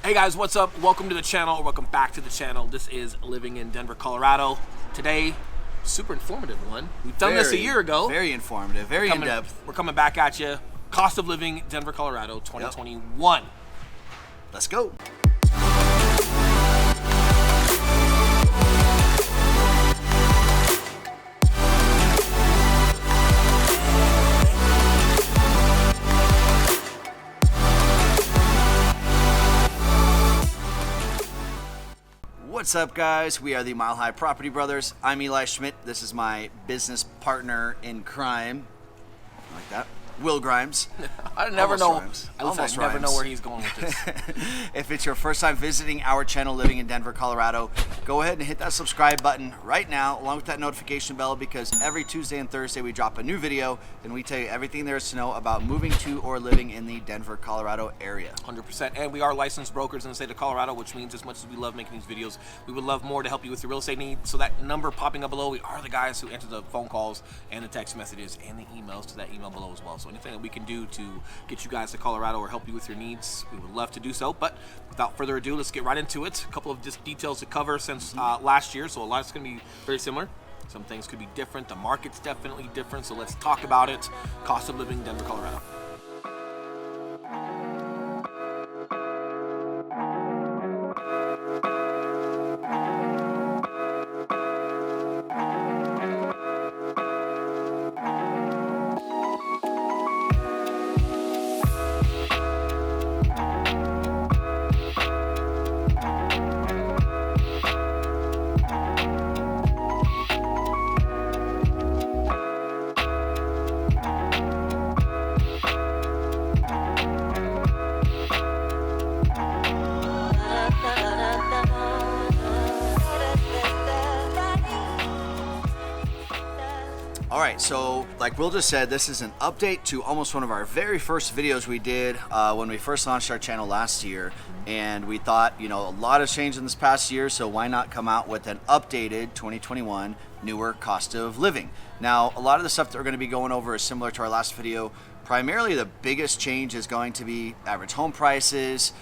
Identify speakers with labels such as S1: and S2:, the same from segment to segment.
S1: Hey guys, what's up? Welcome to the channel. Welcome back to the channel. This is Living in Denver, Colorado. Today, super informative one. We've done this a year ago.
S2: Very informative, very in-depth.
S1: We're coming back at you. Cost of living, Denver, Colorado, 2021.
S2: Yep. Let's go. What's up, guys? We are the Mile High Property Brothers. I'm Eli Schmidt. This is my business partner in crime. Like that. Will Grimes.
S1: I never know.
S2: Almost
S1: I never know where he's going with this.
S2: If it's your first time visiting our channel, Living in Denver, Colorado, go ahead and hit that subscribe button right now, along with that notification bell, because every Tuesday and Thursday we drop a new video and we tell you everything there is to know about moving to or living in the Denver, Colorado area.
S1: 100%. And we are licensed brokers in the state of Colorado, which means as much as we love making these videos, we would love more to help you with your real estate needs. So that number popping up below, we are the guys who answer the phone calls and the text messages and the emails to that email below as well. So anything that we can do to get you guys to Colorado or help you with your needs, we would love to do so. But without further ado, let's get right into it. A couple of just details to cover since last year, so a lot's going to be very similar. Some things could be different. The market's definitely different, so let's talk about it. Cost of living, Denver, Colorado.
S2: All right, so like Will just said, this is an update to almost one of our very first videos we did when we first launched our channel last year. And we thought, a lot has changed in this past year, so why not come out with an updated 2021 newer cost of living. Now, a lot of the stuff that we're going to be going over is similar to our last video. Primarily, the biggest change is going to be average home prices,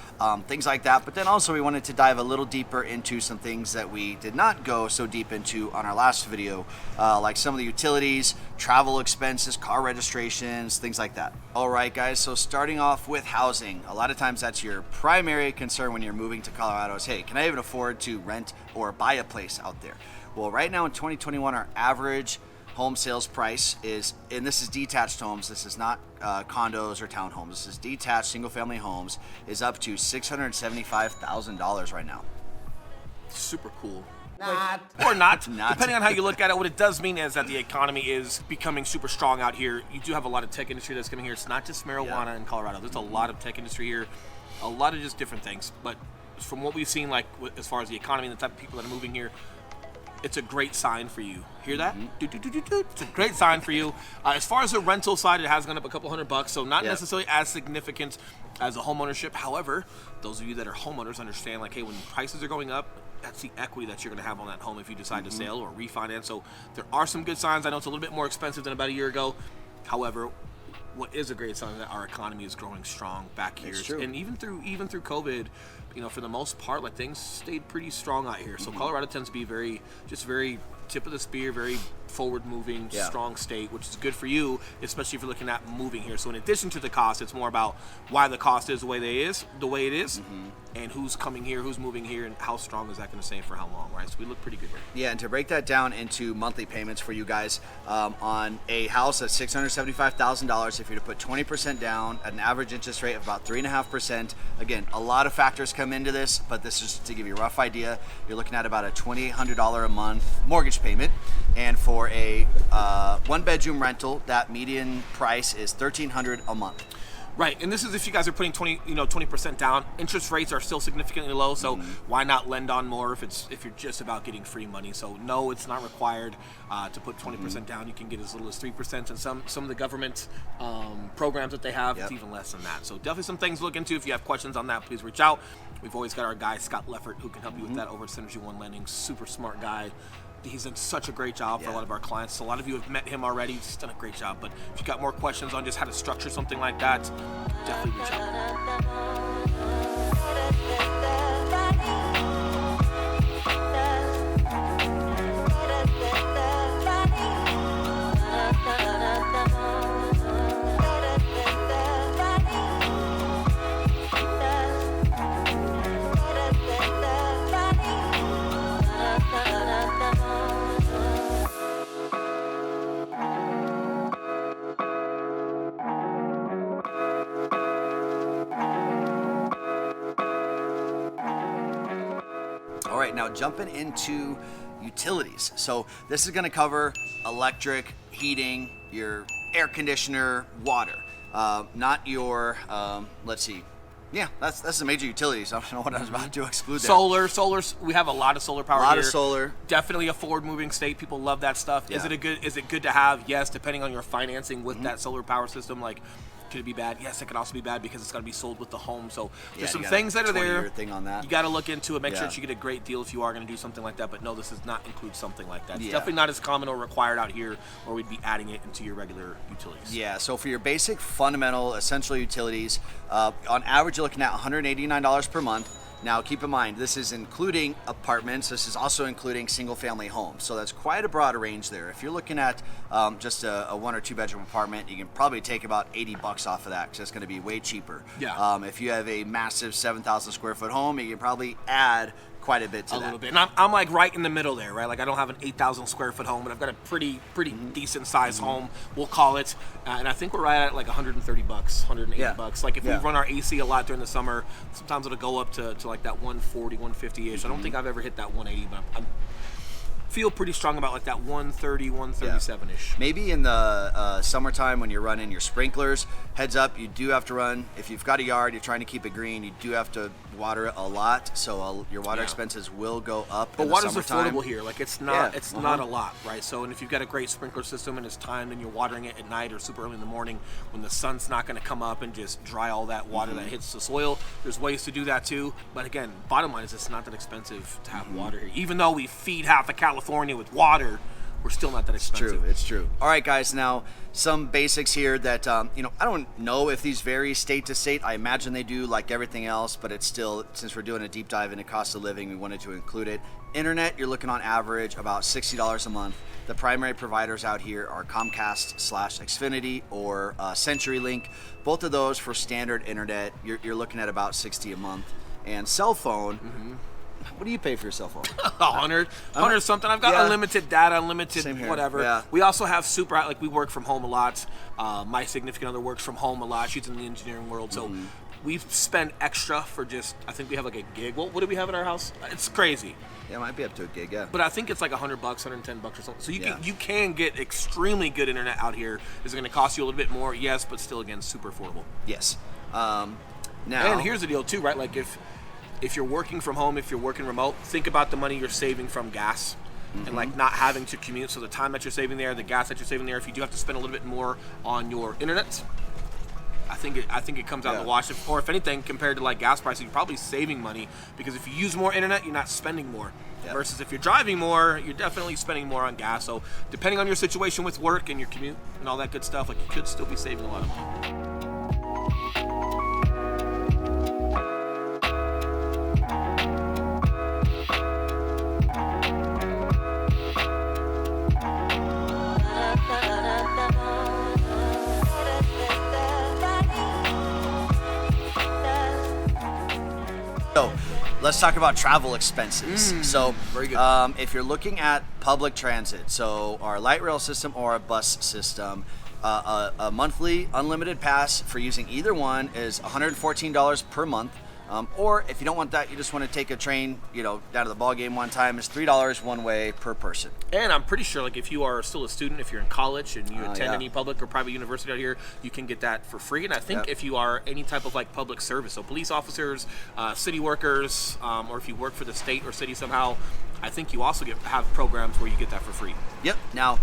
S2: things like that. But then also we wanted to dive a little deeper into some things that we did not go so deep into on our last video, like some of the utilities, travel expenses, car registrations, things like that. All right, guys, so starting off with housing. A lot of times that's your primary concern when you're moving to Colorado is, hey, can I even afford to rent or buy a place out there? Well, right now in 2021, our average home sales price is, and this is detached homes, this is not condos or townhomes, this is detached single family homes, is up to $675,000 right now.
S1: Super cool. Or not, depending on how you look at it. What it does mean is that the economy is becoming super strong out here. You do have a lot of tech industry that's coming here. It's not just marijuana in Colorado. There's a lot of tech industry here, a lot of just different things. But from what we've seen, like as far as the economy and the type of people that are moving here, it's a great sign for you. Hear that? It's a great sign for you. As far as the rental side, it has gone up a couple $100, so not necessarily as significant as a home ownership. However, those of you that are homeowners understand, like, hey, when prices are going up, that's the equity that you're going to have on that home if you decide to sell or refinance. So there are some good signs. I know it's a little bit more expensive than about a year ago. However, what is a great sign is that our economy is growing strong back here. And even through COVID, for the most part, like, things stayed pretty strong out here. So Colorado tends to be very tip of the spear, very forward-moving, strong state, which is good for you, especially if you're looking at moving here. So in addition to the cost, it's more about why the cost is the way it is, and who's coming here, who's moving here, and how strong is that going to stay for how long, right? So we look pretty good here.
S2: Yeah, and to break that down into monthly payments for you guys, on a house at $675,000, if you're to put 20% down at an average interest rate of about 3.5%, again, a lot of factors come into this, but this is to give you a rough idea. You're looking at about a $2,800 a month mortgage payment, and for a one-bedroom rental, that median price is $1,300 a month.
S1: Right, and this is if you guys are putting 20% down. Interest rates are still significantly low, so why not lend on more if you're just about getting free money? So no, it's not required to put 20% down. You can get as little as 3%, and some of the government programs that they have, it's even less than that. So definitely some things to look into. If you have questions on that, please reach out. We've always got our guy Scott Leffert who can help you with that over at Synergy One Lending. Super smart guy. He's done such a great job for a lot of our clients. So a lot of you have met him already. He's done a great job. But if you've got more questions on just how to structure something like that, definitely reach out.
S2: right, now jumping into utilities. So this is going to cover electric, heating, your air conditioner, water. Not your, let's see. Yeah, that's the major utilities. I don't know what I was about to exclude there.
S1: Solar. We have a lot of solar power here.
S2: A lot of solar.
S1: Definitely a forward-moving state. People love that stuff.
S2: Yeah.
S1: Is it good to have? Yes, depending on your financing with that solar power system. Like, could it be bad? Yes, it can also be bad because it's got to be sold with the home. So there's some things that are there.
S2: Thing on that.
S1: You got to look into it. Make sure that you get a great deal if you are going to do something like that. But no, this does not include something like that. It's definitely not as common or required out here, or we'd be adding it into your regular utilities.
S2: Yeah. So for your basic, fundamental, essential utilities, on average, you're looking at $189 per month. Now, keep in mind, this is including apartments. This is also including single-family homes. So that's quite a broad range there. If you're looking at just a 1 or 2 bedroom apartment, you can probably take about $80 off of that because it's going to be way cheaper.
S1: Yeah.
S2: If you have a massive 7,000 square foot home, you can probably add quite a bit to that.
S1: A little bit. And I'm like right in the middle there, right? Like I don't have an 8,000 square foot home, but I've got a pretty decent sized home, we'll call it. And I think we're right at like $130, $180. Like if we run our AC a lot during the summer, sometimes it'll go up to like that 140, 150-ish. I don't think I've ever hit that 180, but I'm feel pretty strong about like that 130, 137-ish.
S2: Maybe in the summertime when you're running your sprinklers, heads up, you do have to run, if you've got a yard, you're trying to keep it green, you do have to water it a lot, so your water expenses will go up.
S1: But
S2: in the
S1: water's
S2: summertime.
S1: affordable here. Like it's not not a lot, right? So and if you've got a great sprinkler system and it's timed and you're watering it at night or super early in the morning when the sun's not going to come up and just dry all that water that hits the soil, there's ways to do that too. But again, bottom line is it's not that expensive to have water here. Even though we feed half of California with water, we're still not that expensive.
S2: It's true. All right, guys. Now, some basics here that, I don't know if these vary state to state. I imagine they do, like everything else, but it's still, since we're doing a deep dive into cost of living, we wanted to include it. Internet, you're looking on average about $60 a month. The primary providers out here are Comcast/Xfinity or CenturyLink. Both of those for standard internet, you're looking at about $60 a month. And cell phone, what do you pay for your cell phone?
S1: 100 something. I've got unlimited data, unlimited whatever.
S2: Yeah.
S1: We also have super, like we work from home a lot. My significant other works from home a lot. She's in the engineering world, so we spend extra for just, I think we have like a gig. What do we have at our house? It's crazy.
S2: Yeah, it might be up to a gig, yeah.
S1: But I think it's like $100, $110 or something. So you can get extremely good internet out here. Is it going to cost you a little bit more? Yes, but still, again, super affordable.
S2: Yes. Now,
S1: and here's the deal too, right? Like if you're working from home, if you're working remote, think about the money you're saving from gas and like not having to commute. So the time that you're saving there, the gas that you're saving there, if you do have to spend a little bit more on your internet, I think it comes out in the wash. Or if anything, compared to like gas prices, you're probably saving money because if you use more internet, you're not spending more. Yep. Versus if you're driving more, you're definitely spending more on gas. So depending on your situation with work and your commute and all that good stuff, like you could still be saving a lot of money.
S2: So let's talk about travel expenses. So
S1: very good.
S2: If you're looking at public transit, so our light rail system or a bus system, a monthly unlimited pass for using either one is $114 per month. Or if you don't want that, you just want to take a train, down to the ball game one time, it's $3 one way per person.
S1: And I'm pretty sure, like, if you are still a student, if you're in college and you attend any public or private university out here, you can get that for free. And I think if you are any type of like public service, so police officers, city workers, or if you work for the state or city somehow, I think you also have programs where you get that for free.
S2: Yep. Now,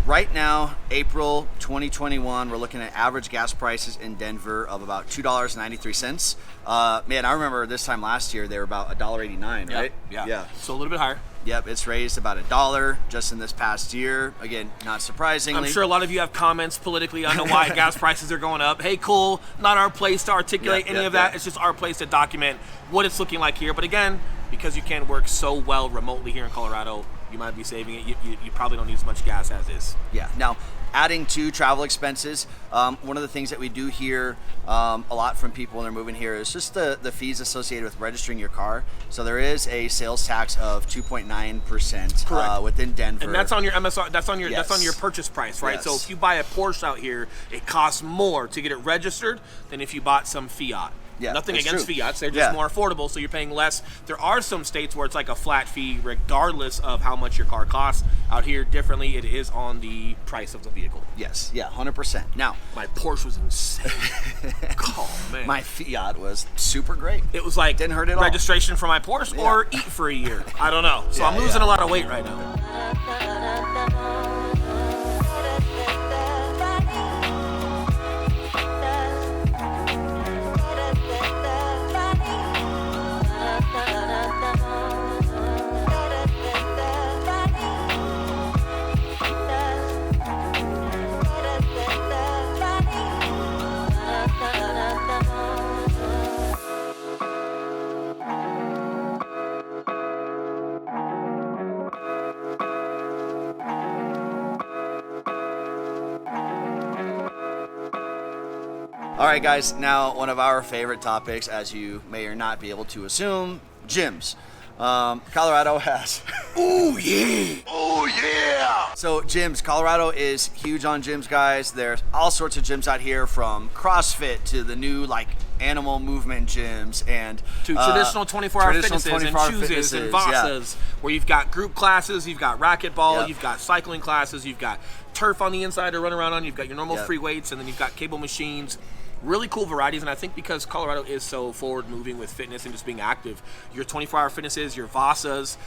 S2: right now, April 2021, we're looking at average gas prices in Denver of about $2.93. Man, I remember this time last year they were about $1.89, right?
S1: Yeah. So a little bit higher.
S2: Yep, it's raised about $1 just in this past year. Again, not surprisingly.
S1: I'm sure a lot of you have comments politically on why gas prices are going up. Hey, cool, not our place to articulate any of that. It's just our place to document what it's looking like here. But again, because you can work so well remotely here in Colorado, you might be saving it. You probably don't need as much gas as is.
S2: Yeah. Now, adding to travel expenses, one of the things that we do hear a lot from people when they're moving here is just the fees associated with registering your car. So there is a sales tax of 2.9% within Denver,
S1: and that's on your MSR. That's on your purchase price, right?
S2: Yes.
S1: So if you buy a Porsche out here, it costs more to get it registered than if you bought some Fiat.
S2: Yeah,
S1: Nothing
S2: it's
S1: against
S2: true.
S1: Fiats. They're just more affordable, so you're paying less. There are some states where it's like a flat fee regardless of how much your car costs. Out here, differently, it is on the price of the vehicle.
S2: Yes, yeah, 100%. Now,
S1: my Porsche was insane. Oh, man.
S2: My Fiat was super great.
S1: It was like
S2: didn't hurt at all.
S1: Registration for my Porsche or eat for a year. I don't know. So I'm losing a lot of weight right now.
S2: All right, guys, now one of our favorite topics, as you may or not be able to assume, gyms. Colorado has...
S1: Ooh, yeah!
S2: Oh, yeah! So gyms, Colorado is huge on gyms, guys. There's all sorts of gyms out here, from CrossFit to the new, like, animal movement gyms, and
S1: to traditional 24-hour fitnesses and chooses and Vassas, where you've got group classes, you've got racquetball, you've got cycling classes, you've got turf on the inside to run around on, you've got your normal free weights, and then you've got cable machines. Really cool varieties, and I think because Colorado is so forward-moving with fitness and just being active, your 24-hour fitnesses, your Vassas,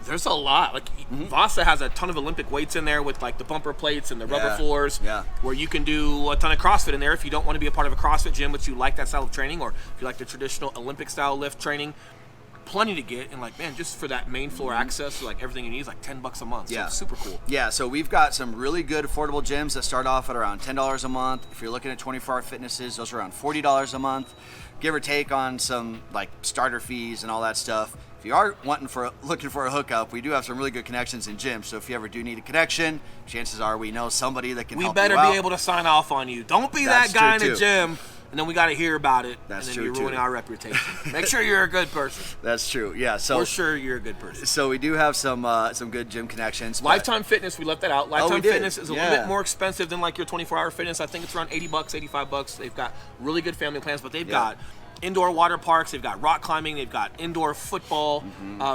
S1: there's a lot. Like Vasa has a ton of Olympic weights in there with like the bumper plates and the rubber floors, where you can do a ton of CrossFit in there if you don't want to be a part of a CrossFit gym, but you like that style of training, or if you like the traditional Olympic style lift training. Plenty to get, and like, man, just for that main floor access, like everything you need is like $10 a month. So it's super cool.
S2: Yeah, so we've got some really good affordable gyms that start off at around $10 a month. If you're looking at 24-hour fitnesses, those are around $40 a month, give or take on some like starter fees and all that stuff. If you are looking for a hookup, we do have some really good connections in gyms. So if you ever do need a connection, chances are we know somebody that can help you out.
S1: We better be able to sign off on you. Don't be that guy in the gym, and then we got to hear about it, and then you're ruining our reputation. Make sure you're a good person.
S2: That's true. Yeah. So
S1: we're sure you're a good person.
S2: So we do have some good gym connections.
S1: Lifetime Fitness, we left that out. Lifetime Fitness is a little bit more expensive than like your 24-hour fitness. I think it's around $80, $85. They've got really good family plans, but they've got indoor water parks, they've got rock climbing, they've got indoor football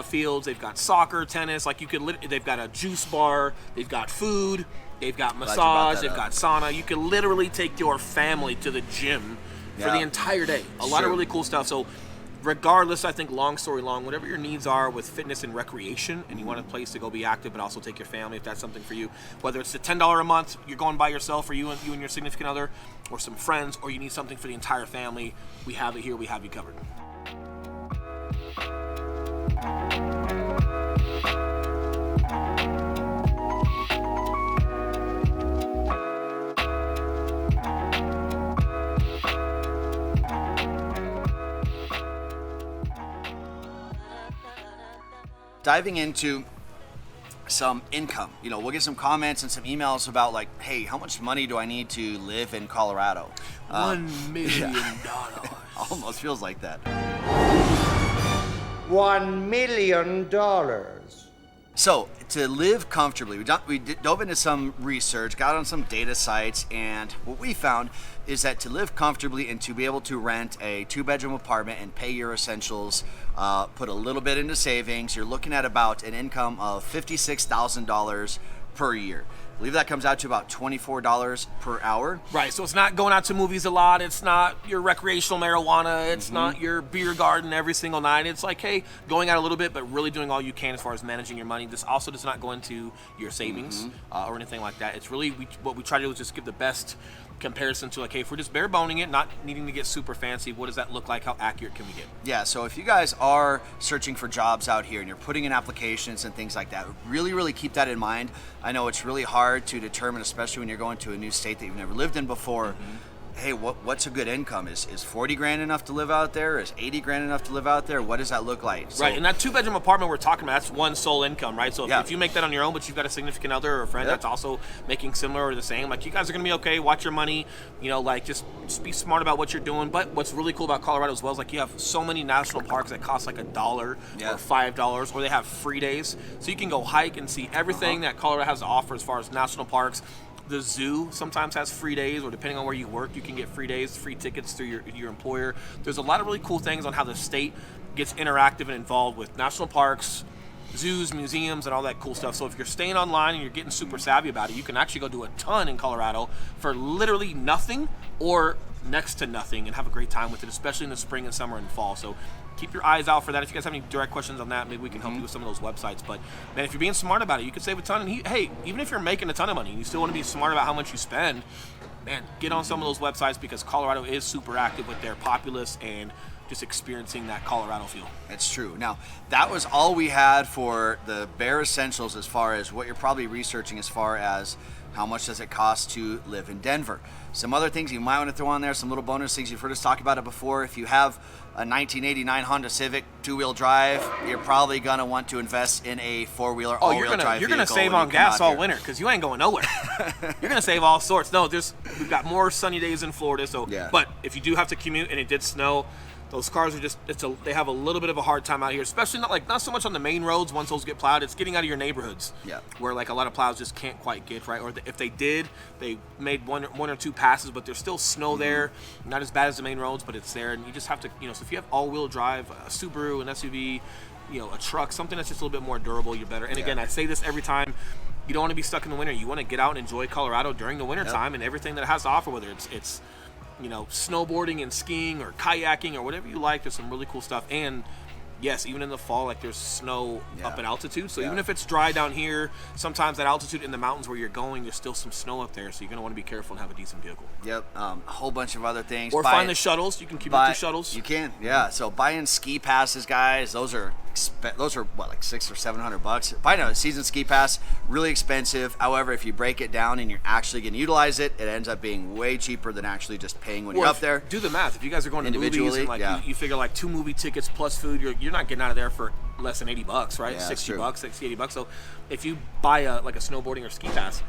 S1: fields, they've got soccer, tennis. Like they've got a juice bar, they've got food, they've got massage, they've got sauna. You can literally take your family to the gym for the entire day. A lot of really cool stuff. So regardless, I think, long story long, whatever your needs are with fitness and recreation, and you want a place to go be active but also take your family, if that's something for you, whether it's the $10 a month, you're going by yourself, or you and your significant other, or some friends, or you need something for the entire family, we have it here, we have you covered.
S2: Diving into some income, we'll get some comments and some emails about like, hey, how much money do I need to live in Colorado?
S1: $1 million.
S2: Almost feels like that.
S3: $1 million.
S2: So to live comfortably, we dove into some research, got on some data sites, and what we found is that to live comfortably and to be able to rent a 2-bedroom apartment and pay your essentials, put a little bit into savings, you're looking at about an income of $56,000 per year. I believe that comes out to about $24 per hour.
S1: Right, so it's not going out to movies a lot, it's not your recreational marijuana, it's not your beer garden every single night. It's like, hey, going out a little bit, but really doing all you can as far as managing your money. This also does not go into your savings or anything like that. It's really, what we try to do is just give the best comparison to like, hey, if we're just bare boning it, not needing to get super fancy, what does that look like? How accurate can we get?
S2: Yeah, so if you guys are searching for jobs out here and you're putting in applications and things like that, really, really keep that in mind. I know it's really hard to determine, especially when you're going to a new state that you've never lived in before. Hey, what's a good income? Is 40 grand enough to live out there? Is 80 grand enough to live out there? What does that look like?
S1: So, right, and that 2-bedroom apartment we're talking about, that's one sole income, right? So if you make that on your own, but you've got a significant other or a friend that's also making similar or the same, like, you guys are going to be okay. Watch your money, like, just be smart about what you're doing. But what's really cool about Colorado as well is, like, you have so many national parks that cost like $1 or $5, or they have free days. So you can go hike and see everything that Colorado has to offer as far as national parks. The zoo sometimes has free days, or depending on where you work, you can get free days, free tickets through your employer. There's a lot of really cool things on how the state gets interactive and involved with national parks, zoos, museums, and all that cool stuff. So if you're staying online and you're getting super savvy about it, you can actually go do a ton in Colorado for literally nothing or next to nothing and have a great time with it, especially in the spring and summer and fall. So keep your eyes out for that. If you guys have any direct questions on that, maybe we can help you with some of those websites. But man, if you're being smart about it, you can save a ton. And hey, even if you're making a ton of money and you still want to be smart about how much you spend, man, get on some of those websites, because Colorado is super active with their populace and just experiencing that Colorado feel.
S2: It's true. Now, that was all we had for the bare essentials as far as what you're probably researching as far as how much does it cost to live in Denver. Some other things you might want to throw on there, some little bonus things. You've heard us talk about it before. If you have a 1989 Honda Civic two-wheel drive, you're probably going to want to invest in a four-wheeler all-wheel drive
S1: You're going to save on gas all winter, because you ain't going nowhere. You're going to save all sorts. No, we've got more sunny days in Florida. So,
S2: yeah.
S1: But if you do have to commute and it did snow, those cars are they have a little bit of a hard time out here, especially not so much on the main roads once those get plowed. It's getting out of your neighborhoods, where like a lot of plows just can't quite get right. Or if they did, they made one or two passes, but there's still snow there. Not as bad as the main roads, but it's there, and you just have to, so if you have all-wheel drive, a Subaru, an SUV, a truck, something that's just a little bit more durable, you're better. And again, I say this every time. You don't want to be stuck in the winter. You want to get out and enjoy Colorado during the winter time and everything that it has to offer, whether it's snowboarding and skiing or kayaking or whatever you like. There's some really cool stuff. And yes, even in the fall, like there's snow up at altitude. So even if it's dry down here, sometimes at altitude in the mountains where you're going, there's still some snow up there. So you're going to want to be careful and have a decent vehicle.
S2: Yep. A whole bunch of other things.
S1: Or find the shuttles. You can keep up to shuttles.
S2: You can, yeah. So buying ski passes, guys, those are what, like $600 or $700? Buying a season ski pass, really expensive. However, if you break it down and you're actually going to utilize it, it ends up being way cheaper than actually just paying when you're up there.
S1: Do the math. If you guys are going to movies and you figure like 2 movie tickets plus food, you're not getting out of there for less than $80, right?
S2: Yeah,
S1: $60, $80. So if you buy a snowboarding or ski pass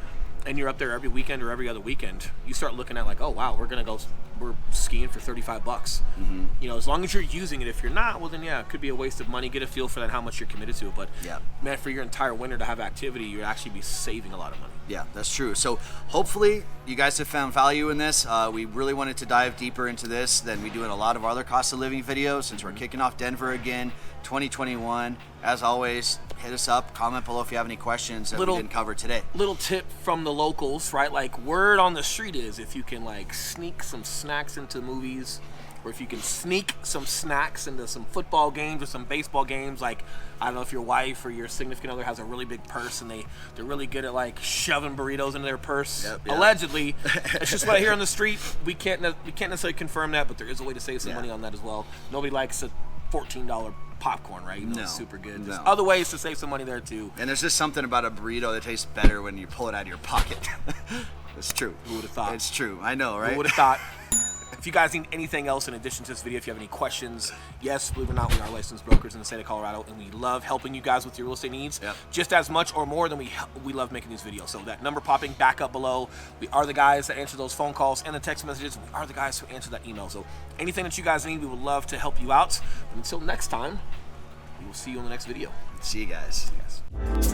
S1: and you're up there every weekend or every other weekend, you start looking at like, oh wow, we're skiing for $35. As long as you're using it. If you're not, well then it could be a waste of money. Get a feel for that, how much you're committed to it. But man, for your entire winter to have activity, you'd actually be saving a lot of money.
S2: Yeah, that's true. So hopefully you guys have found value in this. We really wanted to dive deeper into this than we do in a lot of other cost of living videos, since we're kicking off Denver again, 2021. As always, hit us up, comment below if you have any questions that we didn't cover today.
S1: Little tip from the locals, right? Like, word on the street is if you can like sneak some snacks into movies, or if you can sneak some snacks into some football games or some baseball games, like, I don't know if your wife or your significant other has a really big purse and they're really good at like shoving burritos into their purse. Allegedly. It's just what I hear on the street. We can't necessarily confirm that, but there is a way to save some money on that as well. Nobody likes a $14 popcorn, right? Even though it's super good. There's other ways to save some money there too.
S2: And there's just something about a burrito that tastes better when you pull it out of your pocket. It's true.
S1: Who would have thought?
S2: It's true. I know, right?
S1: Who would have thought? If you guys need anything else in addition to this video, if you have any questions, yes, believe it or not, we are licensed brokers in the state of Colorado, and we love helping you guys with your real estate needs just as much or more than we love making these videos. So that number popping back up below, we are the guys that answer those phone calls and the text messages. We are the guys who answer that email. So anything that you guys need, we would love to help you out. And until next time, we will see you in the next video.
S2: See you guys.
S1: See you guys.